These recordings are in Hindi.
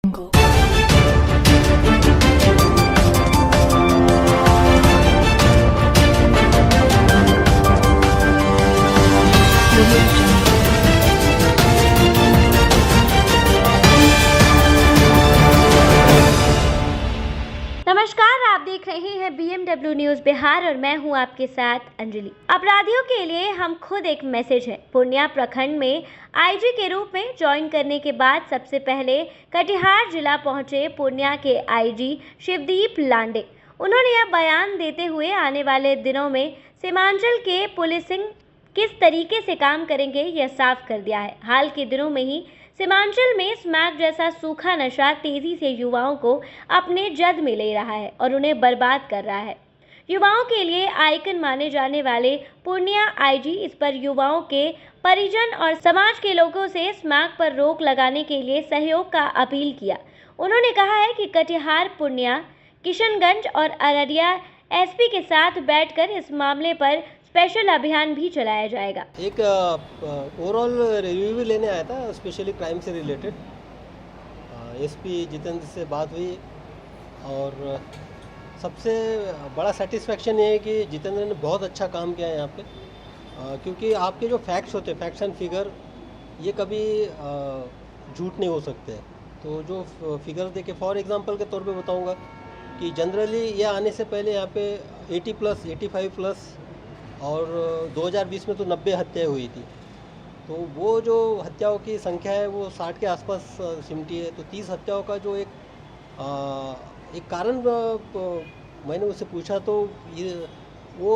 नमस्कार, आप देख रहे हैं BMW न्यूज़ बिहार और मैं हूं आपके साथ अंजलि। अपराधियों के लिए हम खुद एक मैसेज है। पूर्णिया प्रखंड में आईजी के रूप में ज्वाइन करने के बाद सबसे पहले कटिहार जिला पहुंचे पूर्णिया के आईजी शिवदीप लांडे। उन्होंने यह बयान देते हुए आने वाले दिनों में सीमांचल के पुलिसिंग किस तरीके से काम करेंगे यह साफ कर दिया है। हाल के दिनों में ही सीमांचल में स्मैक जैसा सूखा नशा तेजी से युवाओं को अपने जद में ले रहा है और उन्हें बर्बाद कर रहा है। युवाओं के लिए आइकन माने जाने वाले पूर्णिया आईजी इस पर युवाओं के परिजन और समाज के लोगों से स्मैक पर रोक लगाने के लिए सहयोग का अपील किया। उन्होंने कहा है कि कटिहार, पूर्णिया, किशनगंज और अररिया एसपी के साथ बैठकर इस मामले पर स्पेशल अभियान भी चलाया जाएगा। एक ओवरऑल रिव्यू लेने आया था, स्पेशली क्राइम से रिलेटेड। एसपी जितेंद्र से बात हुई और सबसे बड़ा सेटिस्फेक्शन ये है कि जितेंद्र ने बहुत अच्छा काम किया है यहाँ पे, क्योंकि आपके जो फैक्ट्स होते हैं, फैक्ट्स एंड फिगर, ये कभी झूठ नहीं हो सकते। तो जो फिगर देके फॉर एग्जांपल के तौर पे बताऊंगा कि जनरली ये आने से पहले यहाँ पे 80 प्लस 85 प्लस और 2020 में तो 90 हत्याएं हुई थी। तो वो जो हत्याओं की संख्या है वो 60 के आसपास सिमटी है। तो 30 हत्याओं का जो एक कारण मैंने उससे पूछा तो ये वो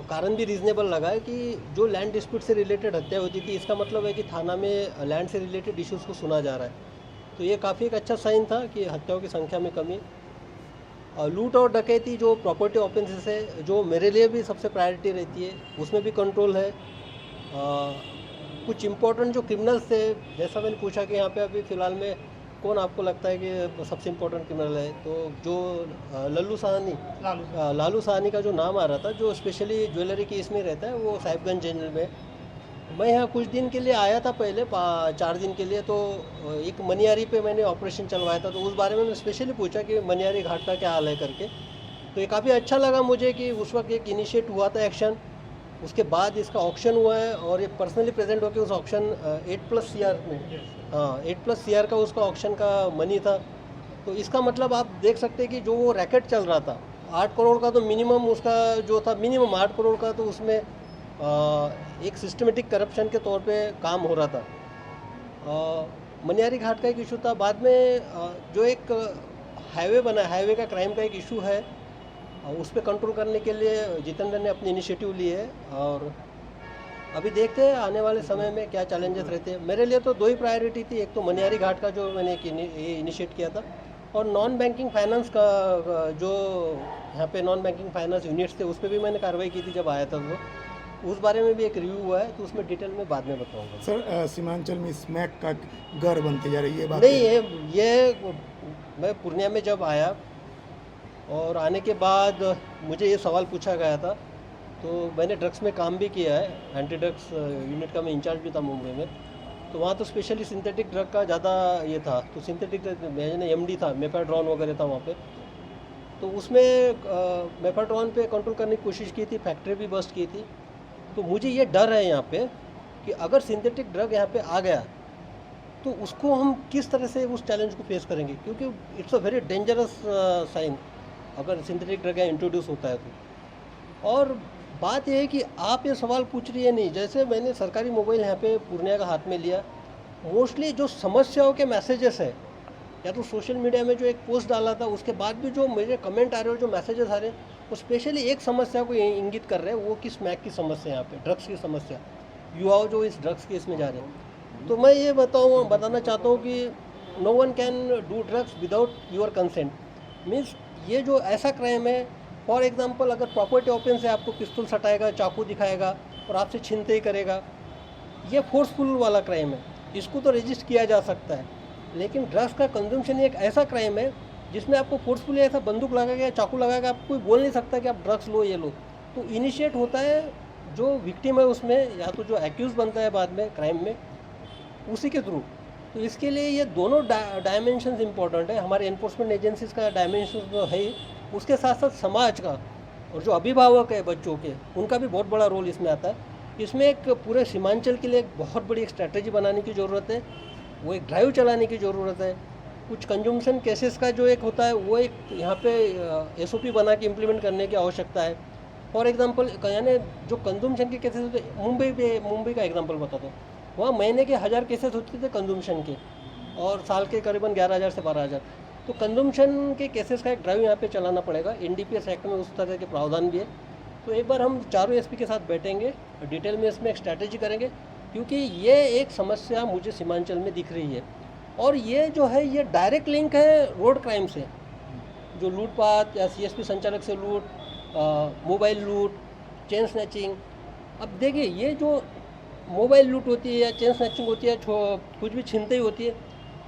कारण भी रीज़नेबल लगा है कि जो लैंड डिस्प्यूट से रिलेटेड हत्या होती थी, इसका मतलब है कि थाना में लैंड से रिलेटेड इश्यूज़ को सुना जा रहा है। तो ये काफ़ी एक अच्छा साइन था कि हत्याओं की संख्या में कमी। लूट और डकैती जो प्रॉपर्टी ऑफेंसेस है, जो मेरे लिए भी सबसे प्रायोरिटी रहती है, उसमें भी कंट्रोल है। कुछ इम्पोर्टेंट जो क्रिमिनल्स थे, जैसा मैंने पूछा कि यहाँ पे अभी फ़िलहाल में कौन आपको लगता है कि सबसे इम्पोर्टेंट क्रिमिनल है, तो जो लालू साहनी का जो नाम आ रहा था, जो स्पेशली ज्वेलरी केस में रहता है, वो साहिबगंज जेल में। मैं यहाँ कुछ दिन के लिए आया था पहले, 4 दिन के लिए। तो एक मनियारी पे मैंने ऑपरेशन चलवाया था, तो उस बारे में मैं स्पेशली पूछा कि मनियारी घाट का क्या हाल है करके। तो ये काफ़ी अच्छा लगा मुझे कि उस वक्त एक इनिशिएट हुआ था एक्शन, उसके बाद इसका ऑक्शन हुआ है और ये पर्सनली प्रेजेंट होकर उस ऑक्शन 8+ CR में, 8+ CR का उसका ऑक्शन का मनी था। तो इसका मतलब आप देख सकते हैं कि जो वो रैकेट चल रहा था, 8 करोड़ का तो मिनिमम उसका जो था, मिनिमम 8 करोड़ का, तो उसमें एक सिस्टमेटिक करप्शन के तौर पे काम हो रहा था। मनियारी घाट का एक इशू था। बाद में जो एक हाईवे बना, हाईवे का क्राइम का एक इशू है, उस पर कंट्रोल करने के लिए जितेंद्र ने अपनी इनिशिएटिव ली है और अभी देखते हैं आने वाले समय में क्या चैलेंजेस रहते हैं। मेरे लिए तो 2 ही प्रायोरिटी थी, एक तो मनियारी घाट का जो मैंने इनिशिएट किया था, और नॉन बैंकिंग फाइनेंस का जो यहाँ पे नॉन बैंकिंग फाइनेंस यूनिट्स थे, उस पर भी मैंने कार्रवाई की थी जब आया था। वो उस बारे में भी एक रिव्यू हुआ है, तो उसमें डिटेल में बाद में बताऊंगा। सर, सीमांचल में स्मैक का घर बनते जा रही है, बात नहीं है ये मैं पूर्णिया में जब आया और आने के बाद मुझे ये सवाल पूछा गया था, तो मैंने ड्रग्स में काम भी किया है, एंटी ड्रग्स यूनिट का मैं इंचार्ज भी था मुंबई में। तो वहाँ तो स्पेशली सिंथेटिक ड्रग का ज़्यादा ये था, तो सिंथेटिक मैंने MD था, मेफेड्रॉन वगैरह था वहाँ पे। तो उसमें मेफेड्रॉन पे कंट्रोल करने की कोशिश की थी, फैक्ट्री भी बस्ट की थी। तो मुझे ये डर है यहाँ पे कि अगर सिंथेटिक ड्रग यहाँ पे आ गया तो उसको हम किस तरह से उस चैलेंज को फेस करेंगे, क्योंकि it's a very dangerous sign अगर सिंथेटिक ड्रग यहाँ इंट्रोड्यूस होता है तो। और बात यह है कि आप ये सवाल पूछ रही है नहीं, जैसे मैंने सरकारी मोबाइल यहाँ पे पूर्णिया का हाथ में लिया, मोस्टली जो समस्याओं के मैसेजेस है, या तो सोशल मीडिया में जो एक पोस्ट डाला था उसके बाद भी जो मेरे कमेंट आ रहे हो, जो मैसेजेस आ रहे हैं, वो स्पेशली एक समस्या को इंगित कर रहे हैं, वो कि स्मैक की समस्या, यहाँ पे ड्रग्स की समस्या, युवाओं जो इस ड्रग्स केस में जा रहे हैं। तो मैं ये बताना चाहता हूँ कि no one can do drugs without your consent. Means ये जो ऐसा क्राइम है, फॉर एग्जांपल अगर प्रॉपर्टी ऑफेंस है, आपको पिस्तौल सटाएगा, चाकू दिखाएगा और आपसे छीनते ही करेगा, ये फोर्सफुल वाला क्राइम है, इसको तो रजिस्टर किया जा सकता है। लेकिन ड्रग्स का कंजम्पशन एक ऐसा क्राइम है जिसमें आपको फोर्सफुली ऐसा बंदूक लगाएगा या चाकू लगाएगा, आपको कोई बोल नहीं सकता कि आप ड्रग्स लो, ये लो। तो इनिशिएट होता है जो विक्टिम है उसमें, या तो जो एक्यूज बनता है बाद में क्राइम में, उसी के थ्रू। तो इसके लिए ये दोनों डायमेंशंस इम्पोर्टेंट है। हमारे एनफोर्समेंट एजेंसीज का डायमेंशन जो है, उसके साथ साथ समाज का और जो अभिभावक है बच्चों के, उनका भी बहुत बड़ा रोल इसमें आता है। इसमें एक पूरे सीमांचल के लिए एक बहुत बड़ी एक स्ट्रैटेजी बनाने की ज़रूरत है, वो एक ड्राइव चलाने की ज़रूरत है। कुछ कंजम्पशन केसेस का जो एक होता है वो एक यहाँ पे SOP बना के इम्प्लीमेंट करने की आवश्यकता है। फॉर एग्जांपल यानी जो कंजम्पशन के केसेस होते हैं, मुंबई का एग्जांपल बता दो, वहाँ महीने के 1000 केसेस होते थे कंजम्पशन के और साल के करीबन 11,000 से 12,000। तो कंजम्पशन के केसेस का एक ड्राइव यहाँ पे चलाना पड़ेगा। NDPS एक्ट में उस तरह के प्रावधान भी है। तो एक बार हम चारों SP के साथ बैठेंगे, डिटेल में इसमें एक स्ट्रैटेजी करेंगे, क्योंकि ये एक समस्या मुझे सीमांचल में दिख रही है और ये जो है ये डायरेक्ट लिंक है रोड क्राइम से। जो लूटपाट या CSP संचालक से लूट, मोबाइल लूट, चेन स्नैचिंग। अब देखिए ये जो मोबाइल लूट होती है या चेन स्नैचिंग होती है, कुछ भी छीनते ही होती है,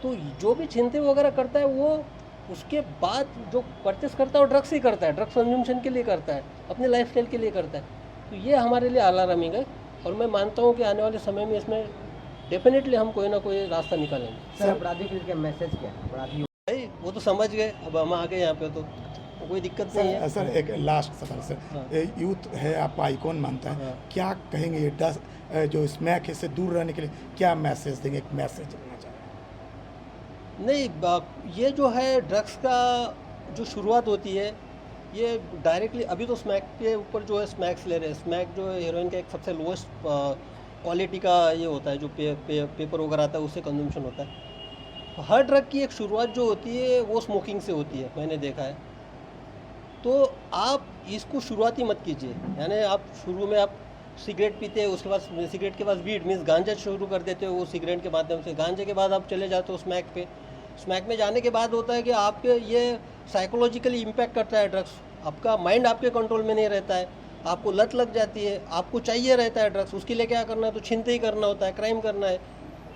तो जो भी छीनते वगैरह करता है वो उसके बाद जो परचेस करता है वो ड्रग्स ही करता है, ड्रग्स कंजम्पशन के लिए करता है, अपने लाइफस्टाइल के लिए करता है। तो ये हमारे लिए अलार्मिंग है और मैं मानता हूँ कि आने वाले समय में इसमें डेफिनेटली हम कोई ना कोई रास्ता निकालेंगे। सर अपराधियों के लिए मैसेज क्या है? अपराधी भाई वो तो समझ गए, अब हम आ गए यहाँ पे तो कोई दिक्कत नहीं है। सर एक लास्ट सवाल सर, हाँ। यूथ है आपका आइकॉन मानता है, हाँ। क्या कहेंगे ये जो स्मैक से दूर रहने के लिए क्या मैसेज देंगे? एक मैसेज देना चाह रहे हैं। नहीं, ये जो है ड्रग्स का जो शुरुआत होती है ये डायरेक्टली अभी तो स्मैक के ऊपर जो है स्मैक्स ले रहे हैं। स्मैक जो है हीरोइन का एक सबसे लोएस्ट क्वालिटी का ये होता है, जो पेपर वगैरह आता है उससे कंजम्पशन होता है। हर ड्रग की एक शुरुआत जो होती है वो स्मोकिंग से होती है, मैंने देखा है। तो आप इसको शुरुआती मत कीजिए, यानी आप शुरू में आप सिगरेट पीते हैं, उसके बाद सिगरेट के बाद वीड मीन्स गांजा शुरू कर देते हो वो सिगरेट के माध्यम से। गांजे के बाद आप चले जाते हो स्मैक पे। स्मैक में जाने के बाद होता है कि आपके ये साइकोलॉजिकली इम्पैक्ट करता है ड्रग्स। आपका माइंड आपके कंट्रोल में नहीं रहता है, आपको लत लग जाती है, आपको चाहिए रहता है ड्रग्स। उसके लिए क्या करना है, तो छीनते ही करना होता है, क्राइम करना है।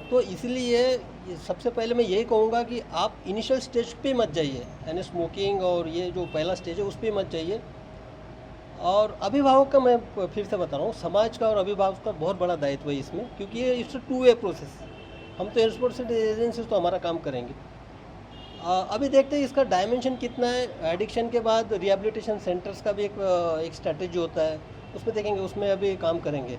तो इसलिए सबसे पहले मैं यही कहूँगा कि आप इनिशियल स्टेज पे मत जाइए, यानी स्मोकिंग और ये जो पहला स्टेज है उस पर मत जाइए। और अभिभावक का मैं फिर से बता रहा हूँ, समाज का और अभिभावक का बहुत बड़ा दायित्व है इसमें, क्योंकि ये इट्स 2 वे प्रोसेस। हम तो एनफोर्समेंट एजेंसीज तो हमारा काम करेंगे। अभी देखते हैं इसका डायमेंशन कितना है। एडिक्शन के बाद रिहेबिलिटेशन सेंटर्स का भी एक स्ट्रैटेजी होता है, उसमें देखेंगे, उसमें अभी काम करेंगे।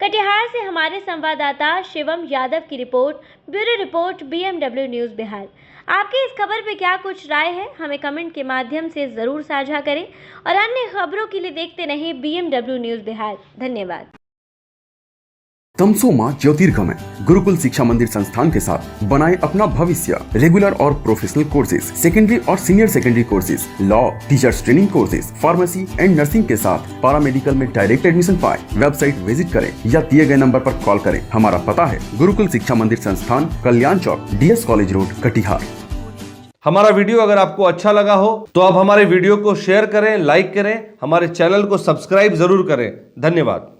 कटिहार से हमारे संवाददाता शिवम यादव की report. Bureau report BMW news Bihar. आपकी इस खबर पे क्या कुछ राय है, हमें कमेंट के माध्यम से ज़रूर साझा करें और अन्य खबरों के लिए देखते रहें BMW न्यूज़ बिहार। धन्यवाद। तमसो मां ज्योतिर्गमय गुरुकुल शिक्षा मंदिर संस्थान के साथ बनाए अपना भविष्य। रेगुलर और प्रोफेशनल कोर्सेज, सेकेंडरी और senior secondary courses, law, teachers training courses, pharmacy and nursing के साथ पैरामेडिकल में डायरेक्ट एडमिशन पाए। वेबसाइट विजिट करें या दिए गए नंबर पर कॉल करें। हमारा पता है गुरुकुल शिक्षा मंदिर संस्थान, कल्याण चौक, DS कॉलेज रोड, कटिहार। हमारा वीडियो अगर आपको अच्छा लगा हो तो आप हमारे वीडियो को शेयर करें, लाइक करें, हमारे चैनल को सब्सक्राइब जरूर करें। धन्यवाद।